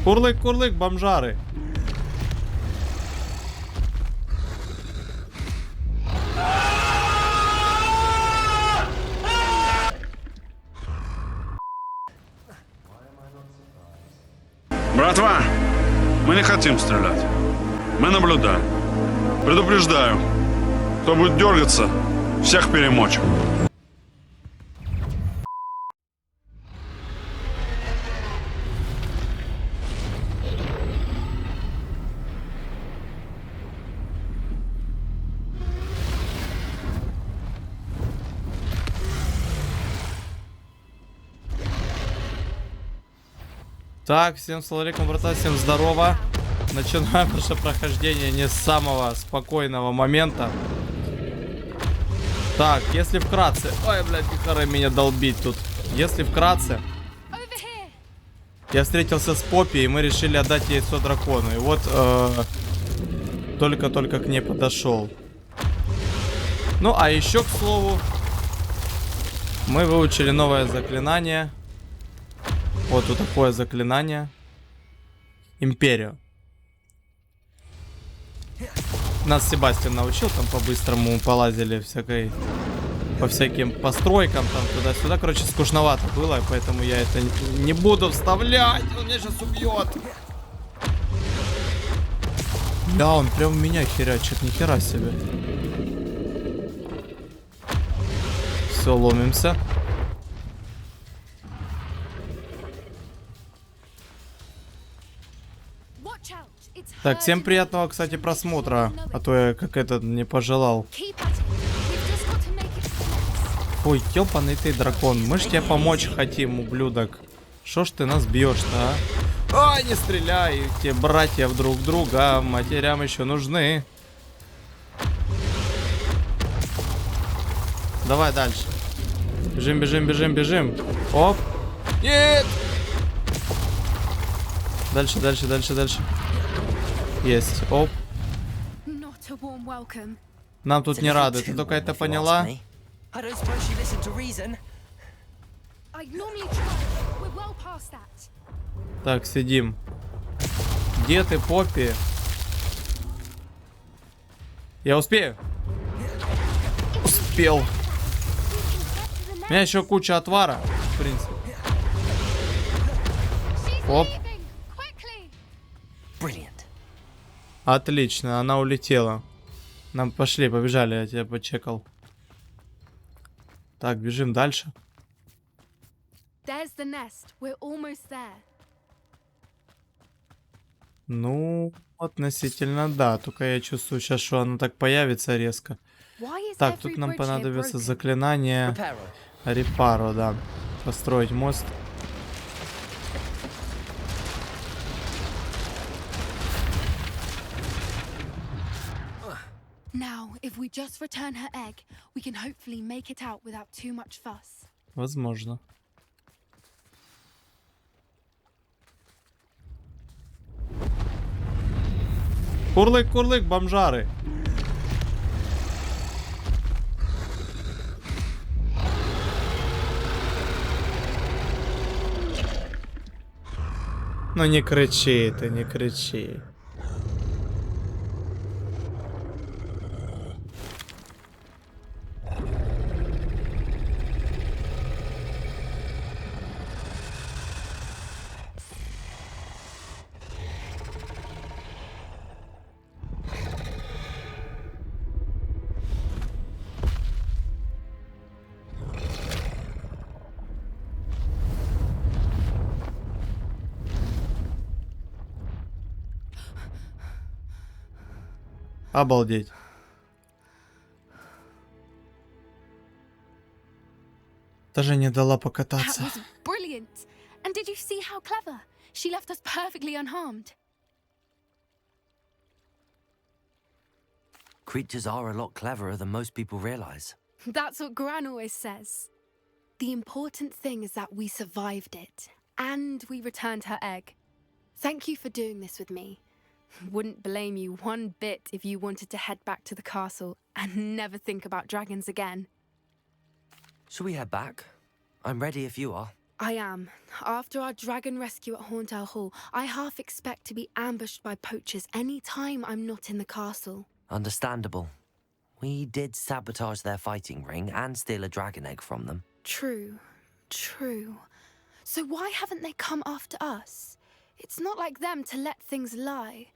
Курлык, бомжары. Братва, мы не хотим стрелять. Мы наблюдаем. Предупреждаю, кто будет дергаться, всех перемочим. Так, всем салам алейкум, братан, всем здорово. Начинаем наше прохождение не с самого спокойного момента. Так, если вкратце... Ой, блядь, Михара меня долбить тут. Если вкратце... Я встретился с Поппи, и мы решили отдать яйцо дракону. И вот только-только к ней подошел. Ну, а еще, к слову, мы выучили новое заклинание. Вот тут такое заклинание. Империю. Нас Себастьян научил, там по-быстрому полазили по всяким постройкам, там туда-сюда. Короче, скучновато было, поэтому я это не буду вставлять. Он меня сейчас убьет. Да, он прям в меня херячит, нихера себе. Все, ломимся. Так, всем приятного, кстати, просмотра. А то я как этот не пожелал. Ой, ёбаный ты дракон. Мы ж тебе помочь хотим, ублюдок. Шо ж ты нас бьешь-то, а? Ой, не стреляй. Те братья друг друга матерям еще нужны. Давай дальше. Бежим, бежим, бежим, бежим. Оп. Нет. Дальше, дальше, дальше, дальше. Есть. Оп. Нам тут не рады. Ты только это поняла? Так, сидим. Где ты, Поппи? Я успею? Успел. У меня еще куча отвара, в принципе. Оп. Отлично, она улетела. Нам пошли, побежали, я тебя почекал. Так, бежим дальше. Ну, относительно да, только я чувствую сейчас, что она так появится резко. Так, тут нам понадобится заклинание репаро, да. Построить мост. Возможно. Курлык, бомжары. Ну не кричи ты, не кричи. Обалдеть. Даже не дала покататься. And did you see how clever? She left us perfectly unharmed. Creatures are a lot cleverer than most people realize. That's what Gran always says. The important thing is that we survived it, and we returned her egg. Thank you for doing this with me. Wouldn't blame you one bit if you wanted to head back to the castle and never think about dragons again. Shall we head back? I'm ready if you are. I am. After our dragon rescue at Hauntow Hall, I half expect to be ambushed by poachers any time I'm not in the castle. Understandable. We did sabotage their fighting ring and steal a dragon egg from them. True. True. So why haven't they come after us? It's not like them to let things lie.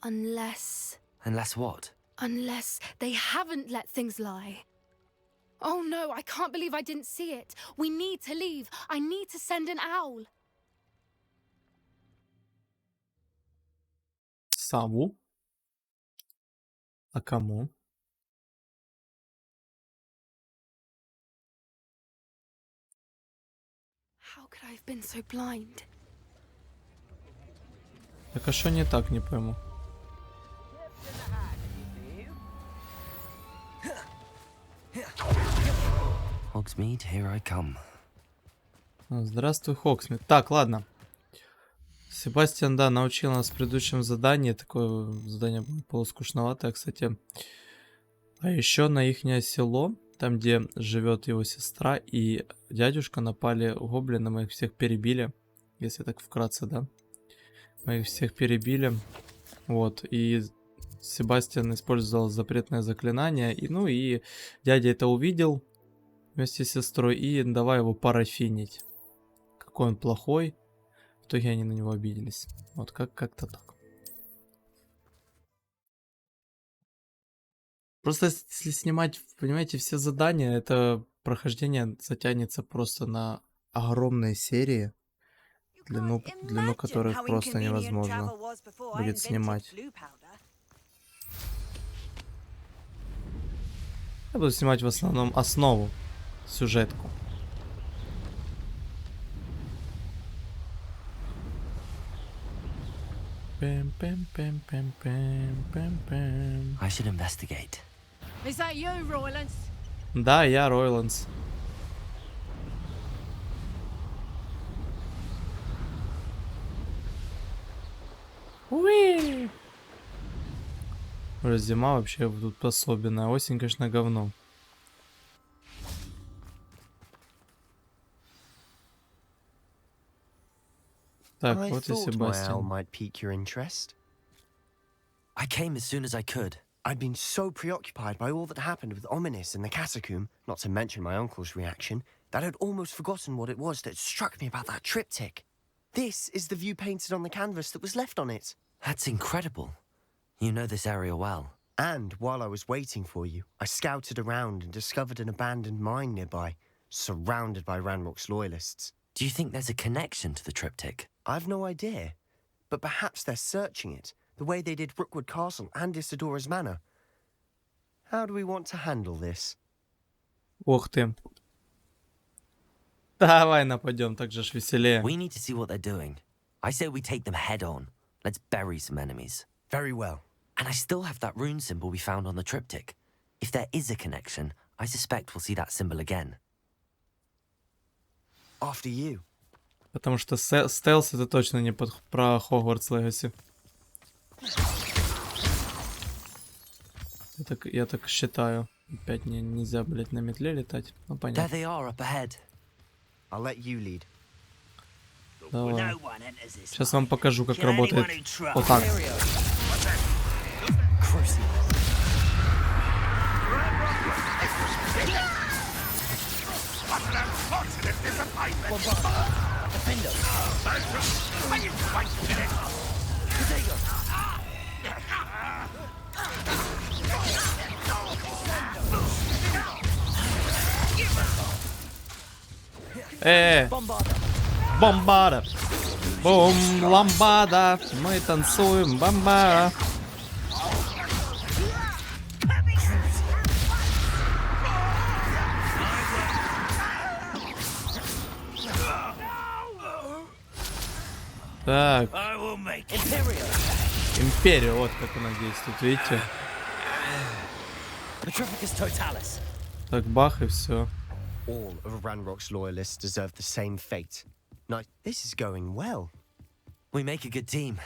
Unless what? Unless they haven't let things lie. Oh no, I can't believe I didn't see it. We need to leave. I need to send an owl. Саву? А кому? How could I have been so blind? Так а что не так, не пойму. Hogsmeade, here I come. Здравствуй, Хогсмит. Так, ладно. Себастьян, да, научил нас в предыдущем задании. Такое задание было полускучноватое, кстати. А еще на ихнее село, там, где живет его сестра и дядюшка, напали гоблины, мы их всех перебили. Если так вкратце, да. Мы их всех перебили. Вот, и Себастьян использовал запретное заклинание. И, ну, и дядя это увидел вместе с сестрой и давай его парафинить. Какой он плохой. В итоге они на него обиделись. Вот как-то так. Просто если снимать, понимаете, все задания, это прохождение затянется просто на огромные серии, длину которых просто невозможно будет снимать. Я буду снимать в основном основу, сюжетку. I should investigate. Is that you, Roylance? Да, я Ройландс. Уи! Уже зима вообще тут особенная. Осень, конечно, говно. Так, вот и Себастьян. I came as soon as I could. I'd been so preoccupied by all that happened with Ominis and the catacomb, not to mention my uncle's reaction, that I'd almost forgotten what it was that struck me about that triptych. This is the view painted on the canvas that was left on it. That's incredible. You know this area well. And while I was waiting for you, I scouted around and discovered an abandoned mine nearby, surrounded by Ranrock's loyalists. Do you think there's a connection to the triptych? I've no idea, but perhaps they're searching it, the way they did Rookwood Castle and Isidora's Manor. How do we want to handle this? Ух ты. Давай нападем, так же ж веселее. We need to see what they're doing. I say we take them head on. Let's bury some enemies. Very well. And I still have that rune symbol we found on the triptych. If there is a connection, I suspect we'll see that symbol again. After you. Потому что стелс это точно не про Hogwarts Legacy. Я так считаю. Опять нельзя, блять, на метле летать. Ну понятно. There they are up ahead. I'll let you lead. Давай. Сейчас вам покажу, как работает. Вот так. Бомбада. Бум, ламбада. Мы танцуем, бомбада. Так. Империя, вот как она действует, видите? Так, бах, и все. All of Ranrock's loyalists deserve the same fate. Now, this is going well. We make a good team.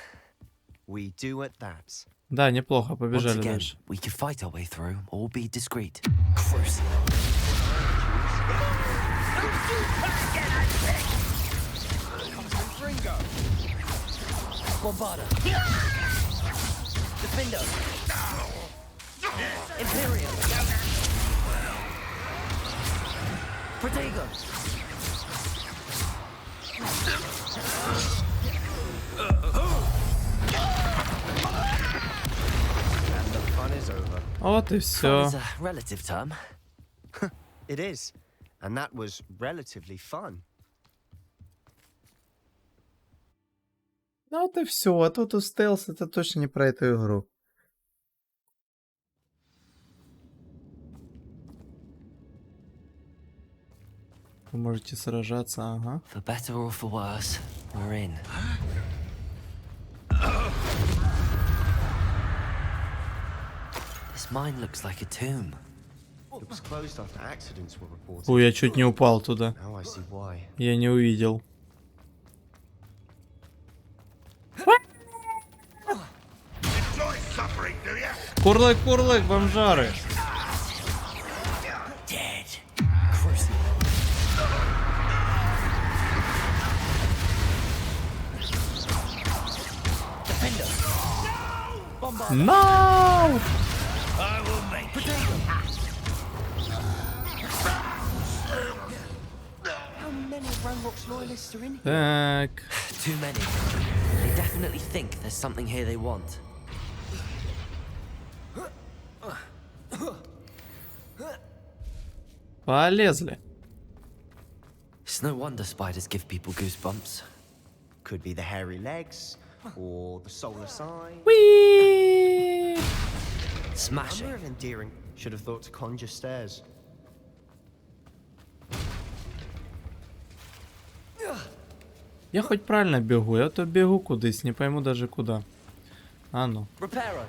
We do at that. Да, неплохо, Once побежали again, дальше. we could fight our way through or be discreet. Bombarda. Defender. Imperial. Protego. And the fun is over. Вот и Fun все. is a relative term. It is. And that was relatively fun. Ну вот и все. А тут у стелс это точно не про эту игру. Вы можете сражаться, ага. For better or for worse, we're in. This mine looks like a tomb. It was closed after accidents were reported. Ой, я чуть не упал туда. Now I see why. Я не увидел. Курлык, курлык, бомжары. Dead. Defender. Bombarda. No! How many of Ranrock's loyalists are in here? Так. Too many. They definitely think there's something here they want. Полезли. It's no wonder spiders give people goosebumps. Could be the hairy legs, or the solar sign. Уи! Smashing. Number of endearing. Should have thought to conjure stairs. Я хоть правильно бегу, я то бегу кудись, не пойму даже куда. А ну. Reparo.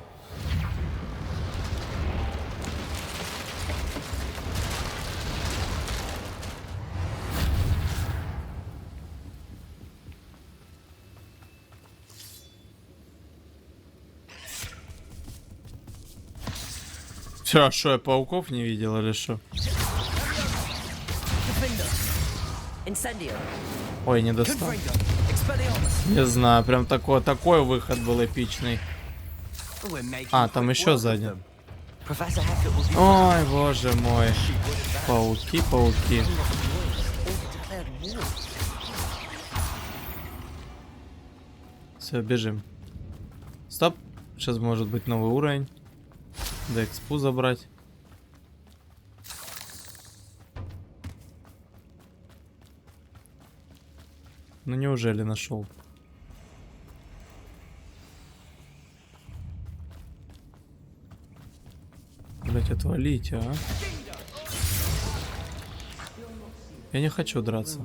Все, что я пауков не видел или что? Defender. Incendio. Ой, не достал. Confringo. Expelliarmus. Не знаю, прям такой выход был эпичный. We're making А, там quick еще work of сзади. them. Professor Hackett will be Ой, боже мой. Пауки, пауки. Все, бежим. Стоп. Сейчас может быть новый уровень. Да, экспу забрать. Ну неужели нашел? Блять, отвалите, а? Я не хочу драться.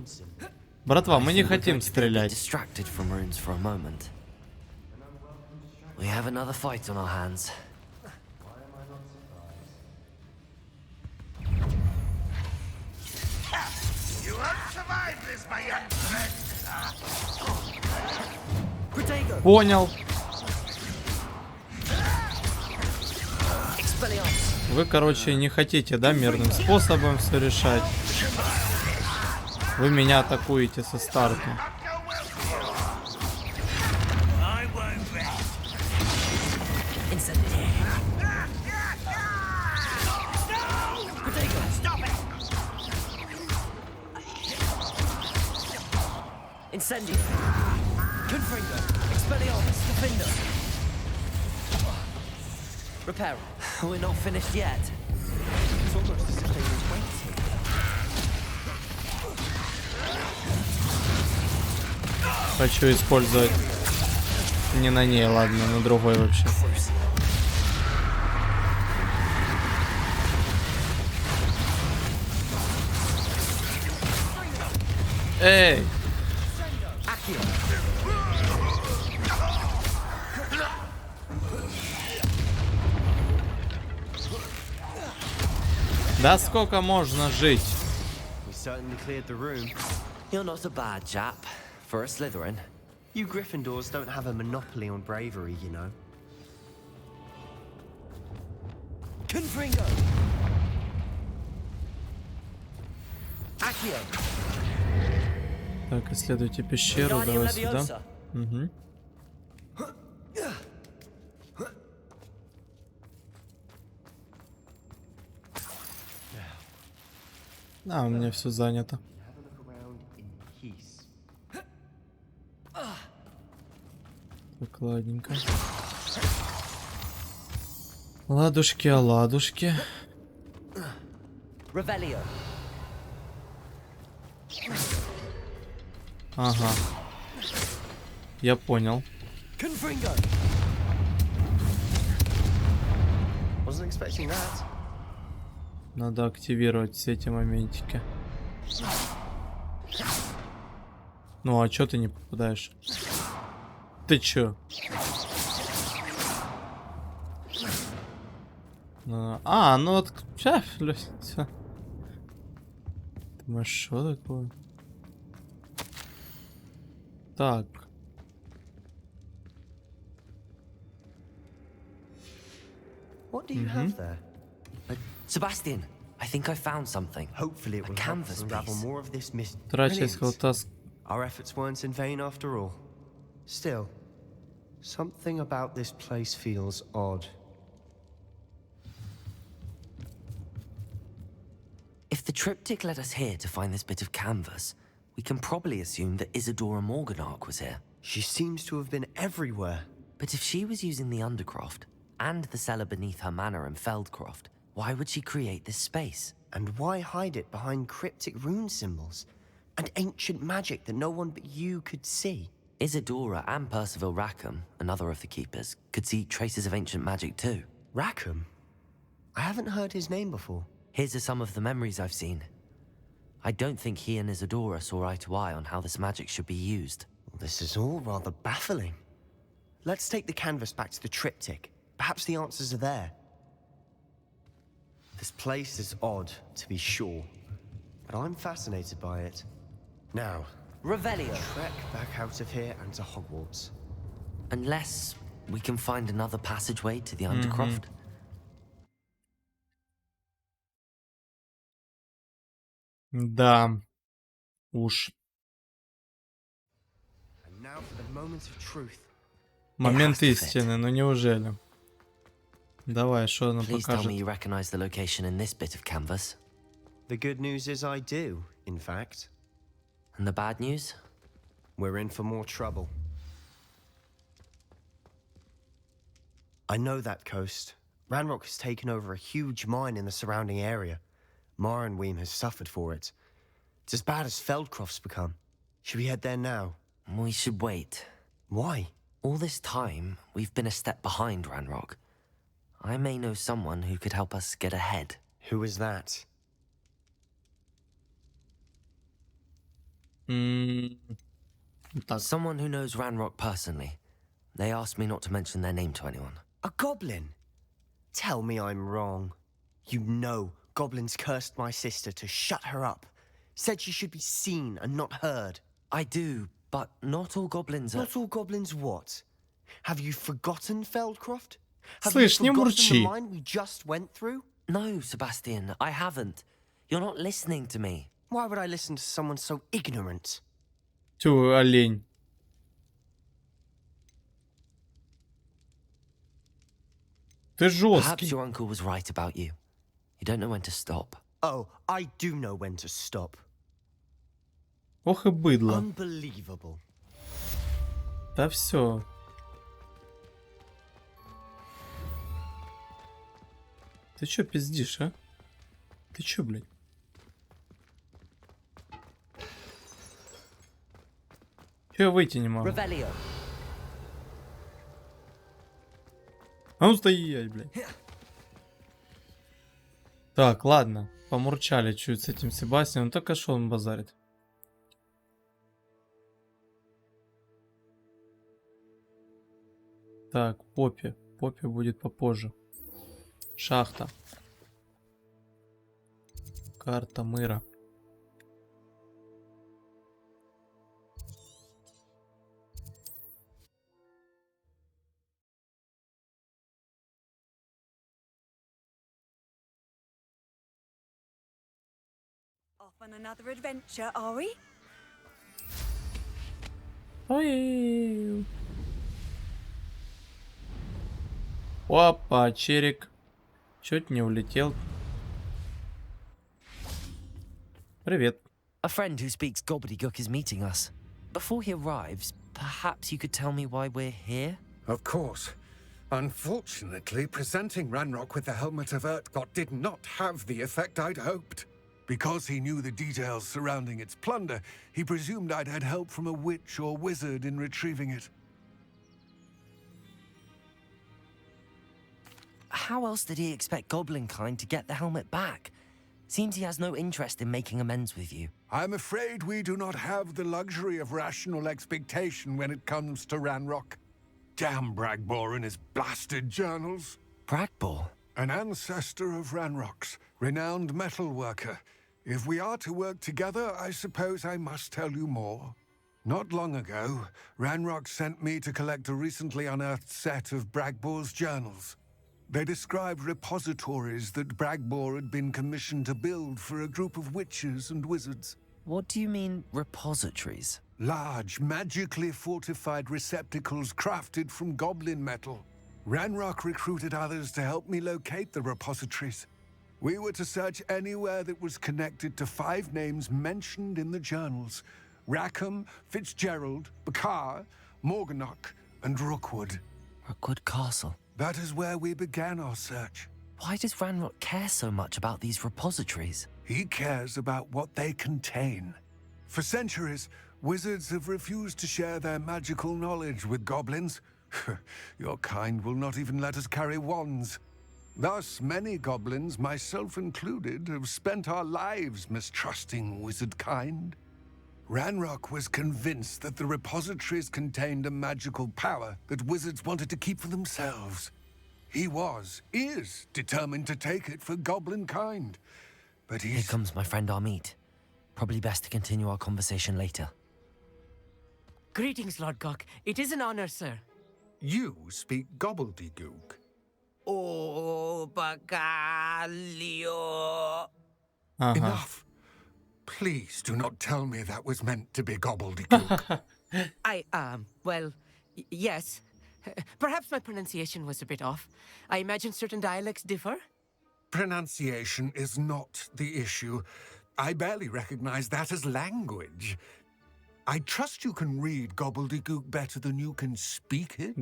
Братва, мы не хотим стрелять. distracted from runes for a moment. We have another fight on our hands. You won't survive this, my young friend. Protego. Понял. Expelliarmus. Вы, короче, не хотите, да, мирным способом все решать. Вы меня атакуете со старта. I won't rest. Incendio. Protego. Stop it! Incendio. Confringo. Expelliarmus. Defender. Repair. We're not finished yet. It's almost as if they were waiting. Хочу использовать не на ней, ладно, на другой вообще. Эй! Да сколько можно жить? We certainly cleared the room. You're not a bad chap for a Slytherin. You Gryffindors don't have a monopoly on bravery, you know. Confringo. Так, исследуйте пещеру, давай сюда. Угу. А, у меня все занято. Так, ладненько. Ладушки, оладушки. Ага. Я понял. Надо активировать все эти моментики. Ну а чё ты не попадаешь? Ты чё? А, ну вот... Всё. Думаешь, что такое? Так. What do you have there? Sebastian, I think I found something. Hopefully it will help us unravel more of this mystery. Our efforts weren't in vain after all. Still, something about this place feels odd. If the triptych led us here to find this bit of canvas, we can probably assume that Isadora Morganark was here. She seems to have been everywhere. But if she was using the Undercroft, and the cellar beneath her manor in Feldcroft, why would she create this space? And why hide it behind cryptic rune symbols? And ancient magic that no one but you could see? Isadora and Percival Rackham, another of the keepers, could see traces of ancient magic too. Rackham? I haven't heard his name before. His are some of the memories I've seen. I don't think he and Isadora saw eye to eye on how this magic should be used. This is all rather baffling. Let's take the canvas back to the triptych. Perhaps the answers are there. This place is odd, to be sure, but I'm fascinated by it. Now, Revelio. Trek back out of here and to Hogwarts. Unless we can find another passageway to the Undercroft. Да. Уж. And now for the moment of truth. Момент истины, ну неужели? Давай, что она Please tell me покажет? you recognize the location in this bit of canvas. The good news is I do, in fact. And the bad news? We're in for more trouble. I know that coast. Ranrock has taken over a huge mine in the surrounding area. Mornweem has suffered for it. It's as bad as Feldcroft's become. Should we head there now? We should wait. Why? All this time, we've been a step behind Ranrock. I may know someone who could help us get ahead. Who is that? Так. Someone who knows Ranrock personally. They asked me not to mention their name to anyone. A goblin? Tell me I'm wrong. You know goblins cursed my sister to shut her up. Said she should be seen and not heard. I do, but not all goblins are... Not all goblins what? Have you forgotten Feldcroft? Have Слышь, не you forgotten мурчи. the mine we just went through? No, Sebastian, I haven't. You're not listening to me. Why would I listen to someone so ignorant? Тю, олень. Ты Perhaps жесткий. your uncle was right about you. You don't know when to stop. Oh, I do know when to stop. Ох и быдло. Unbelievable. Да все. Ты чё пиздишь, а? Ты чё, блядь? Чё я выйти не могу? Revelio. А ну стоять, блядь. Так, ладно. Помурчали чуть с этим Себастьяном. Только что он базарит. Так, Поппи. Поппи будет попозже. Шахта. Карта мира. A on another adventure, are we? Ой. Опа, черик. Чуть не улетел. Привет. A friend who speaks gobbledygook is meeting us. Before he arrives, perhaps you could tell me why we're here? Of course. Unfortunately, presenting Ranrock with the helmet of Urtkot did not have the effect I'd hoped. Because he knew the details surrounding its plunder, he presumed I'd had help from a witch or wizard in retrieving it. How else did he expect Goblinkind to get the helmet back? Seems he has no interest in making amends with you. I'm afraid we do not have the luxury of rational expectation when it comes to Ranrock. Damn Bragbor and his blasted journals. Bragbor? An ancestor of Ranrock's, renowned metalworker. If we are to work together, I suppose I must tell you more. Not long ago, Ranrock sent me to collect a recently unearthed set of Bragbor's journals. They described repositories that Bragbor had been commissioned to build for a group of witches and wizards. What do you mean, repositories? Large, magically fortified receptacles crafted from goblin metal. Ranrock recruited others to help me locate the repositories. We were to search anywhere that was connected to 5 names mentioned in the journals: Rackham, Fitzgerald, Bakar, Morganach, and Rookwood. Rookwood Castle. That is where we began our search. Why does Ranrock care so much about these repositories? He cares about what they contain. For centuries, wizards have refused to share their magical knowledge with goblins. Your kind will not even let us carry wands. Thus, many goblins, myself included, have spent our lives mistrusting wizard kind. Ranrock was convinced that the repositories contained a magical power that wizards wanted to keep for themselves. He is determined to take it for goblin kind. But Here comes my friend Amit. Probably best to continue our conversation later. Greetings, Lord Gok. It is an honor, sir. You speak gobbledygook. Oh, Bacalio. Enough. Please do not tell me that was meant to be gobbledygook. Well, yes. Perhaps my pronunciation was a bit off. I imagine certain dialects differ. Pronunciation is not the issue. I barely recognize that as language. I trust you can read gobbledygook better than you can speak it.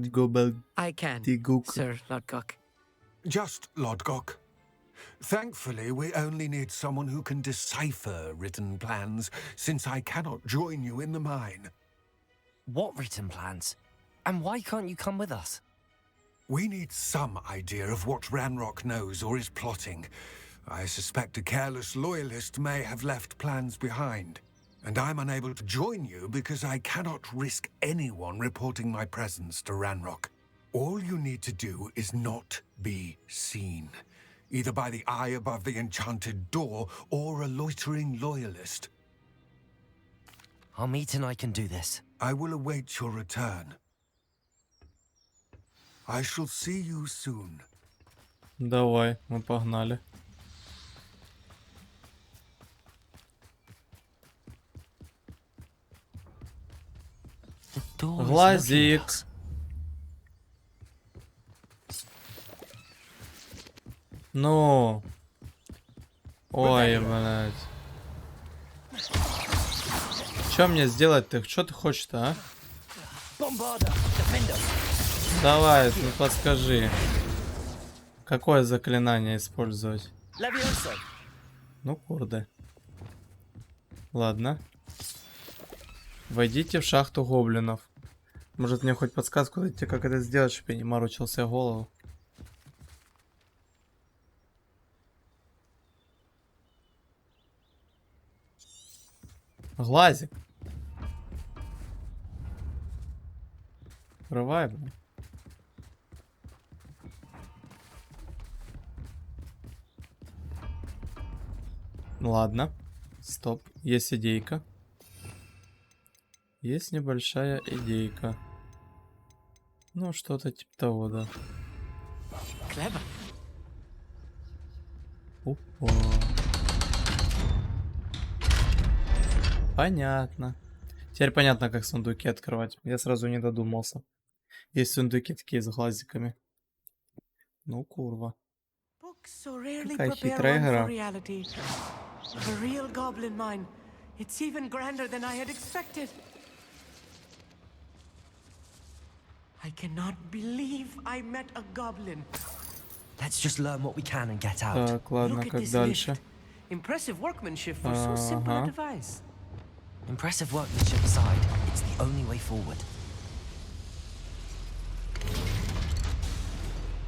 I can, Sir Lord Gok. Just Lodgok. Thankfully, we only need someone who can decipher written plans, since I cannot join you in the mine. What written plans? And why can't you come with us? We need some idea of what Ranrock knows or is plotting. I suspect a careless loyalist may have left plans behind. And I'm unable to join you because I cannot risk anyone reporting my presence to Ranrock. All you need to do is not be seen, either by the eye above the enchanted door or a loitering loyalist. Amit and I can do this. I will await your return. I shall see you soon. Давай, мы погнали. Глазик. Ну. Ой, блядь. Что мне сделать-то? Что ты хочешь-то, а? Давай, ну подскажи. Какое заклинание использовать? Ну, курды. Ладно. Войдите в шахту гоблинов. Может мне хоть подсказку дайте, как это сделать, чтобы я не морочился голову. Глазик. Открывай, блин. Ладно. Стоп. Есть идейка. Есть небольшая идейка. Ну, что-то типа того, да. Clever. Опа. Понятно. Теперь понятно, как сундуки открывать. Я сразу не додумался. Есть сундуки такие с глазиками. Ну, курва. Какая хитрая игра. I cannot believe I met a goblin. Let's just learn what we can and get out. Так, ладно, Look at как this дальше? lift. Impressive workmanship for so simple a device. Impressive workmanship aside, it's the only way forward.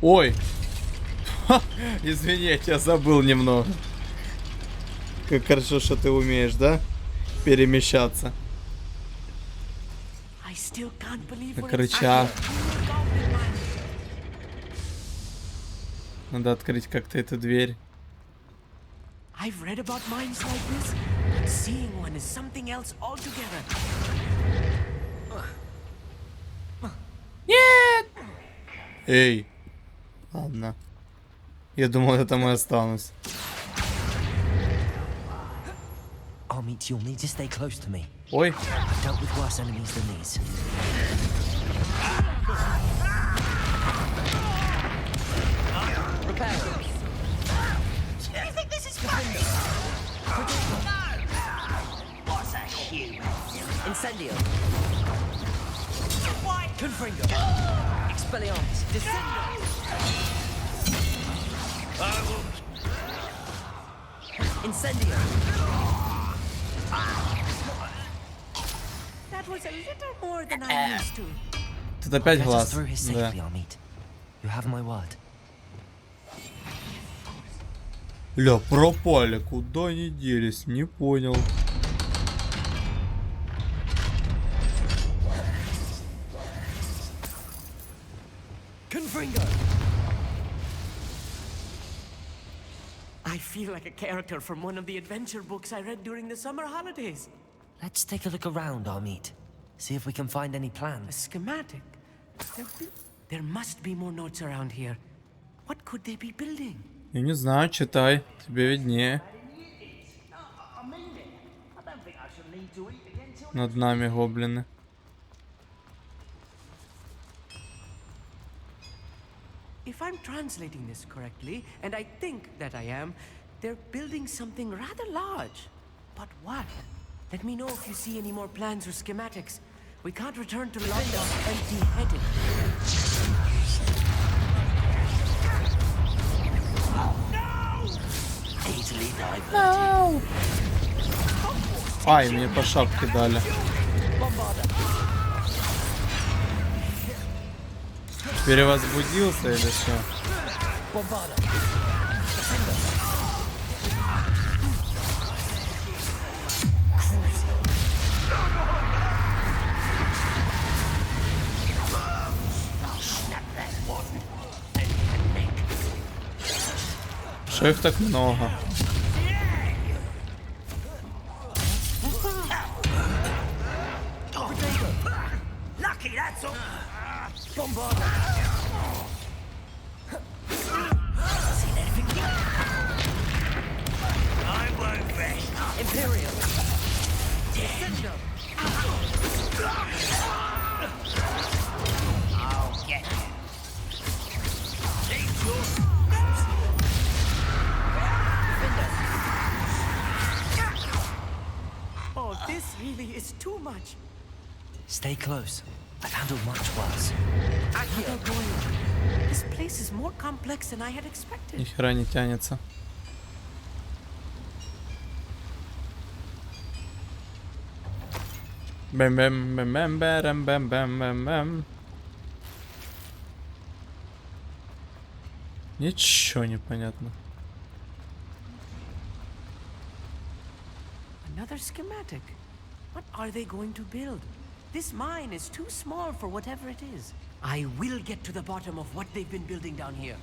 Ой! Ха, извини, я тебя забыл немного. Как хорошо, что ты умеешь, да? Перемещаться. I still can't believe Как we're рычаг. inside a goblin mine. Надо открыть как-то эту дверь. I've read about mines like this, but seeing one is something else altogether. Нет! Эй! Ладно. Я думал, я там и останусь. Amit, you'll need to stay close to me. Ой! I've dealt with worse enemies than these. You think this is funny? What's a human? Incendio. Why? Confringo. Expelliarmus. Descendo. Incendio. That was a little more than I'm used to. Тут опять Get us глаз. through here Да. safely, Amit. You have my word. Ля, пропали. Куда они делись? Не понял. Confringo. I feel like a character from one of the adventure books I read during the summer holidays. Let's take a look around, Amit. See if we can find any A plans. schematic. There must be more notes around here. What could they be building? Я не знаю, читай. Тебе виднее. Над нами гоблины. If I'm translating this correctly, and I think that I am, they're building something rather large. But what? Let me know if you see any more plans or schematics. We can't return to London empty-headed. Easily diverted. Ай, мне по шапке дали. Перевозбудился или что? Что их так много? Lucky, that's all. Seen anything yet? I won't rest. Imperial. I'll get you. Leave your Oh, this really is too much. Stay close. I've handled much worse. Accio. This place is more complex than I had expected. Ни хера не тянется. Бэм-бэм-бэм-бэм-бэм-бэм-бэм-бэм. Ничего не понятно. Another schematic. What are they going to build? This mine is too small for whatever it is. I will get to the bottom of what they've been building down here.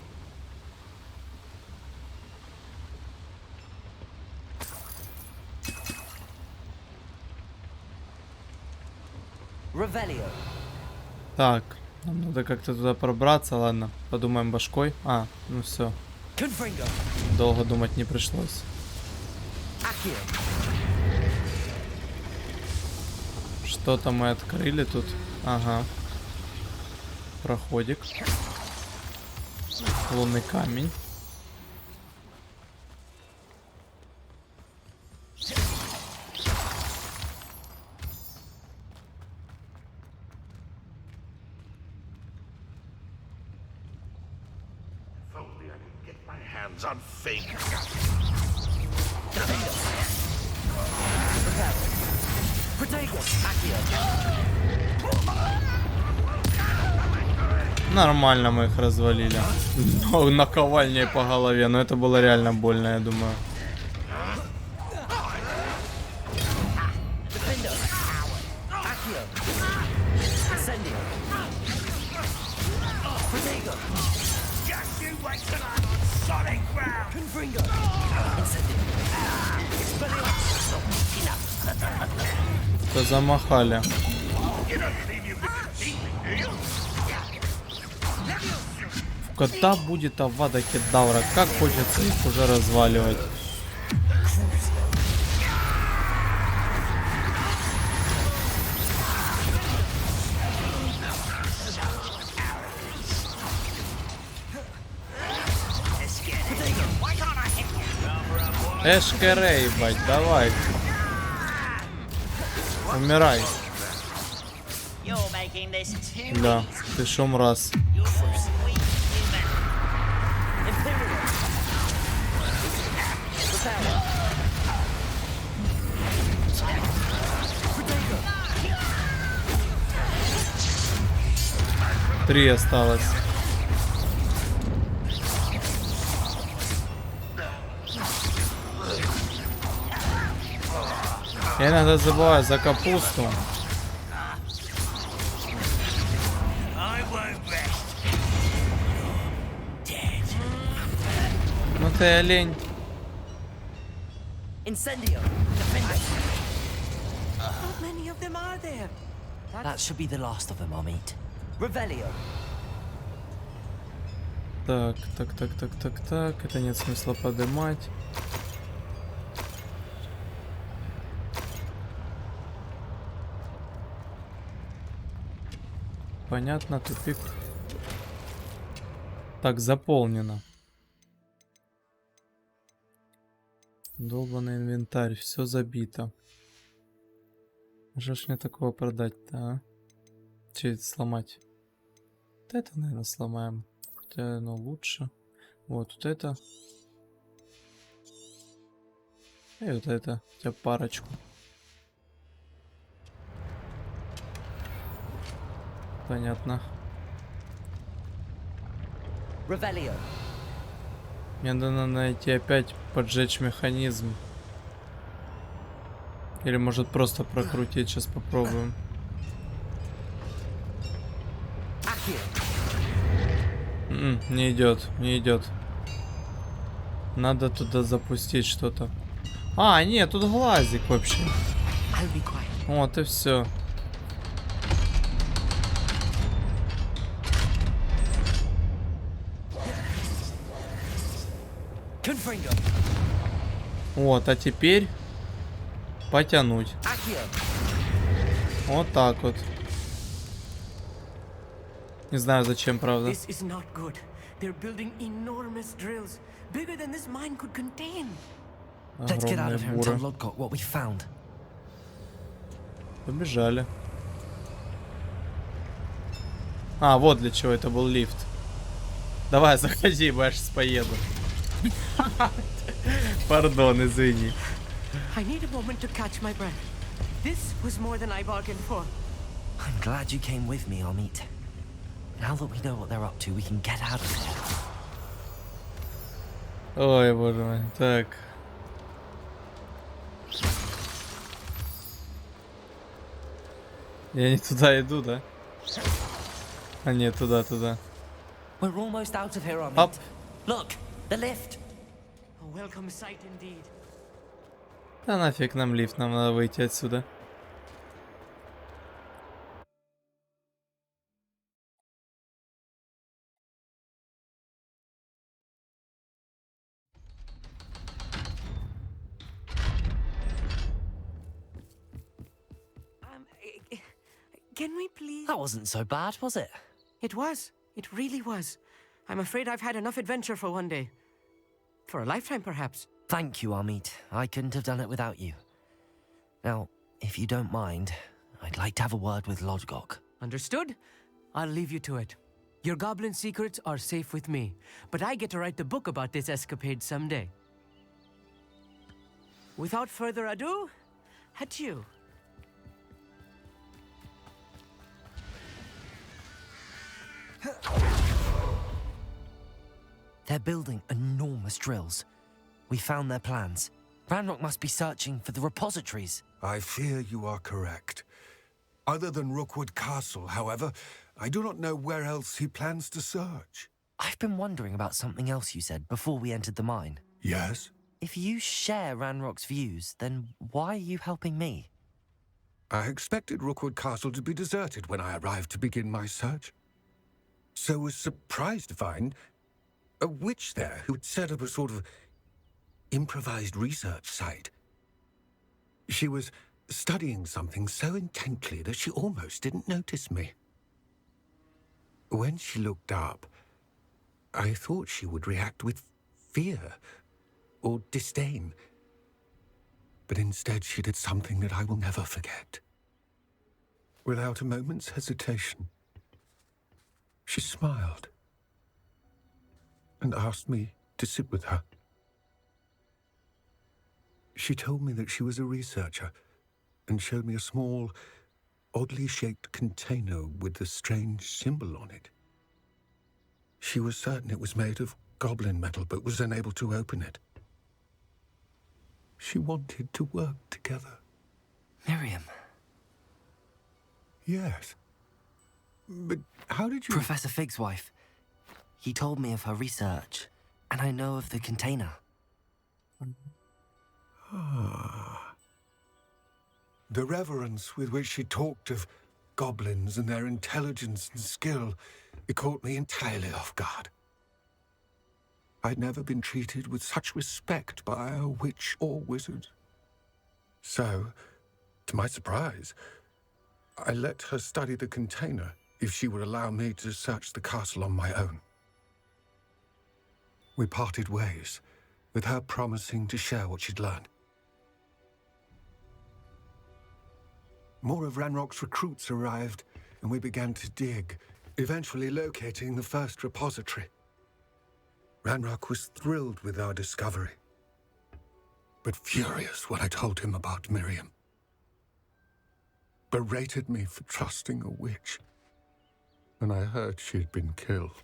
Revelio. Так, нам надо как-то туда пробраться, ладно. Подумаем башкой. А, ну все. Confringo. Долго думать не пришлось. Accio. Что-то мы открыли тут. Ага. Проходик. Лунный камень. Нормально мы их развалили. Но наковальней по голове. Но это было реально больно, я думаю. То замахали. Когда будет Авада Кедавра? Как хочется их уже разваливать. Эшкерей, бать, давай. Умирай. Да, ты шум раз. Три осталось. Я иногда забываю за капусту. Ну ты олень. That should be the last of them, I'll meet. Revelio. Так. Это нет смысла поднимать. Понятно, тупик. Так, заполнено. Долбаный инвентарь, все забито. Что ж мне такого продать-то, а? Че это сломать? Вот это, наверное, сломаем. Хотя оно лучше. Вот это. И вот это. Хотя парочку. Понятно. Revelio. Мне надо найти опять поджечь механизм. Или может просто прокрутить. Сейчас попробуем. Не идет, не идет. Надо туда запустить что-то. А, нет, тут глазик вообще. Вот и все. Вот, а теперь потянуть. Вот так вот. Не знаю зачем, правда. Огромные буры. Побежали. А, вот для чего это был лифт. Давай, заходи, я сейчас поеду. Пардон, извини. I'm glad you came with me, Amit. Now that we know what they're up to, we can get out of here. Ой, боже мой. Так. Я не туда иду, да? А нет, туда. We're almost out of here, Amit. Up. Look, the lift. A welcome sight indeed. Да нафиг нам лифт, нам надо выйти отсюда. Can we please? That wasn't so bad, was it? It was. It really was. I'm afraid I've had enough adventure for one day. For a lifetime, perhaps. Thank you, Amit. I couldn't have done it without you. Now, if you don't mind, I'd like to have a word with Lodgok. Understood? I'll leave you to it. Your goblin secrets are safe with me, but I get to write the book about this escapade someday. Without further ado, adieu. They're building enormous drills. We found their plans. Ranrock must be searching for the repositories. I fear you are correct. Other than Rookwood Castle, however, I do not know where else he plans to search. I've been wondering about something else you said before we entered the mine. Yes? If you share Ranrock's views, then why are you helping me? I expected Rookwood Castle to be deserted when I arrived to begin my search. So was surprised to find a witch there who had set up a sort of improvised research site. She was studying something so intently that she almost didn't notice me. When she looked up, I thought she would react with fear or disdain. But instead she did something that I will never forget. Without a moment's hesitation, she smiled and asked me to sit with her. She told me that she was a researcher and showed me a small, oddly shaped container with a strange symbol on it. She was certain it was made of goblin metal, but was unable to open it. She wanted to work together. Miriam. Yes. But how did you... Professor Fig's wife. He told me of her research, and I know of the container. Ah. The reverence with which she talked of goblins and their intelligence and skill, it caught me entirely off guard. I'd never been treated with such respect by a witch or wizard. So, to my surprise, I let her study the container if she would allow me to search the castle on my own. We parted ways, with her promising to share what she'd learned. More of Ranrock's recruits arrived, and we began to dig, eventually locating the first repository. Ranrock was thrilled with our discovery, but furious when I told him about Miriam. Berated me for trusting a witch, and I heard she had been killed.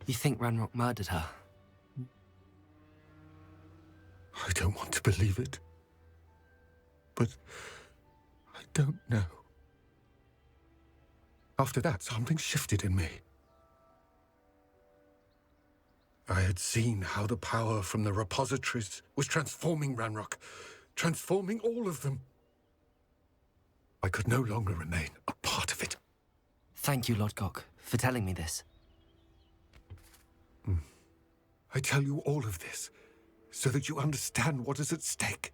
You think Ranrock murdered her? I don't want to believe it, but I don't know. After that, something shifted in me. I had seen how the power from the repositories was transforming Ranrock, transforming all of them. I could no longer remain a part of it. Thank you, Lodgok, for telling me this. I tell you all of this so that you understand what is at stake.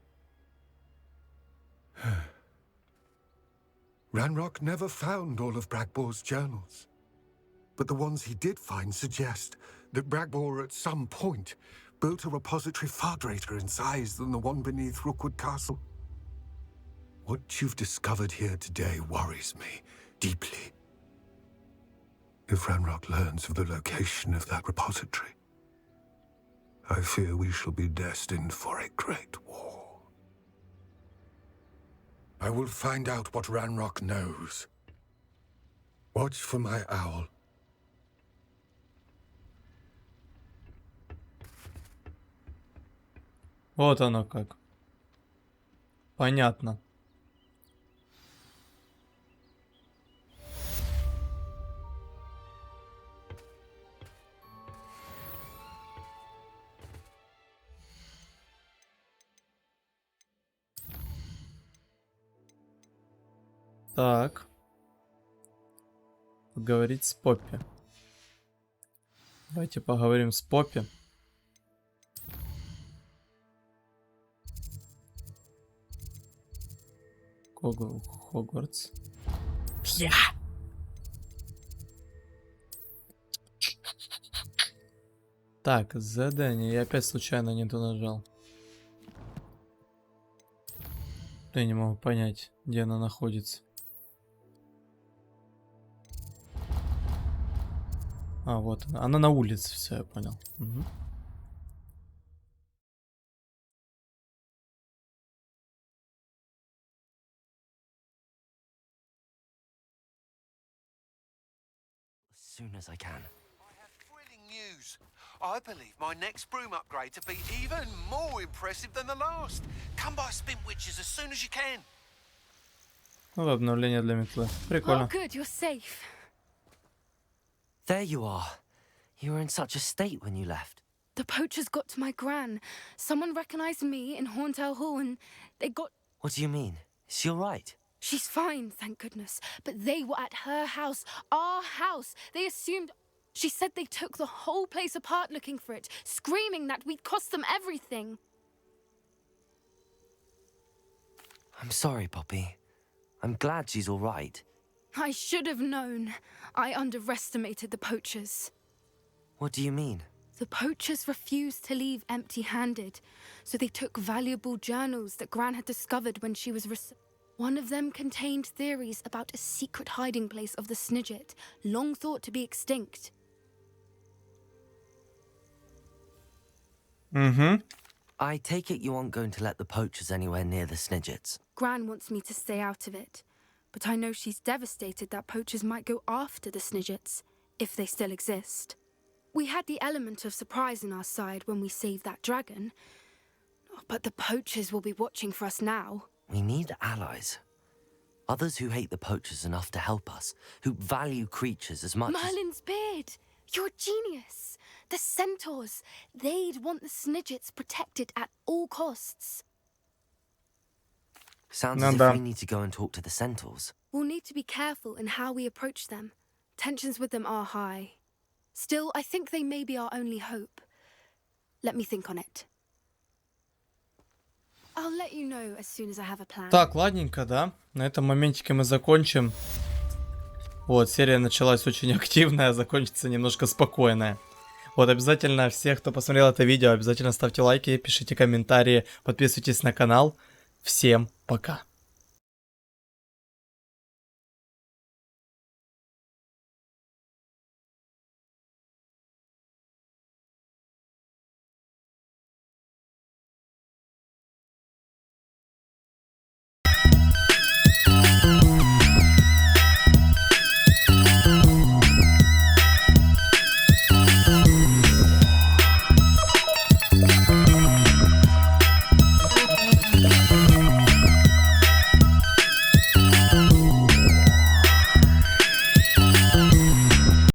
Ranrock never found all of Bragbor's journals, but the ones he did find suggest that Bragbor at some point built a repository far greater in size than the one beneath Rookwood Castle. What you've discovered here today worries me deeply. If Ranrock learns of the location of that repository, I fear we shall be destined for a great war. I will find out what Ranrock knows. Watch for my owl. Вот оно как. Понятно. Так. Поговорить с Поппи. Давайте поговорим с Поппи. Хогвартс. Так, задание. Я опять случайно не то нажал. Я не могу понять, где она находится. А, вот она. Она на улице, все, я понял. Угу. As soon as I can. I have thrilling news. I believe my next broom upgrade to be even more impressive than the last. Come by Spin Witches as soon as you can. Ну, обновление для метлы. Oh, Прикольно. good, you're safe. There you are. You were in such a state when you left. The poachers got to my gran. Someone recognized me in Horntail Hall and they got... What do you mean? Is she all right? She's fine, thank goodness. But they were at her house, our house. They assumed... She said they took the whole place apart looking for it, screaming that we'd cost them everything. I'm sorry, Poppy. I'm glad she's all right. I should have known. I underestimated the poachers. What do you mean? The poachers refused to leave empty-handed, so they took valuable journals that Gran had discovered when she was... One of them contained theories about a secret hiding place of the Snidget, long thought to be extinct. Угу. I take it you aren't going to let the poachers anywhere near the Snidgets. Gran wants me to stay out of it, but I know she's devastated that poachers might go after the Snidgets, if they still exist. We had the element of surprise on our side when we saved that dragon, but the poachers will be watching for us now. We need allies. Others who hate the poachers enough to help us, who value creatures as much Merlin's beard! You're a genius! The centaurs! They'd want the Snidgets protected at all costs. Sounds as if we need to go and talk to the centaurs. We'll need to be careful in how we approach them. Tensions with them are high. Still, I think they may be our only hope. Let me think on it. I'll let you know as soon as I have a plan. Так, ладненько, да? На этом моментике мы закончим. Вот, серия началась очень активная, а закончится немножко спокойная. Вот, обязательно всех, кто посмотрел это видео, обязательно ставьте лайки, пишите комментарии, подписывайтесь на канал. Всем пока!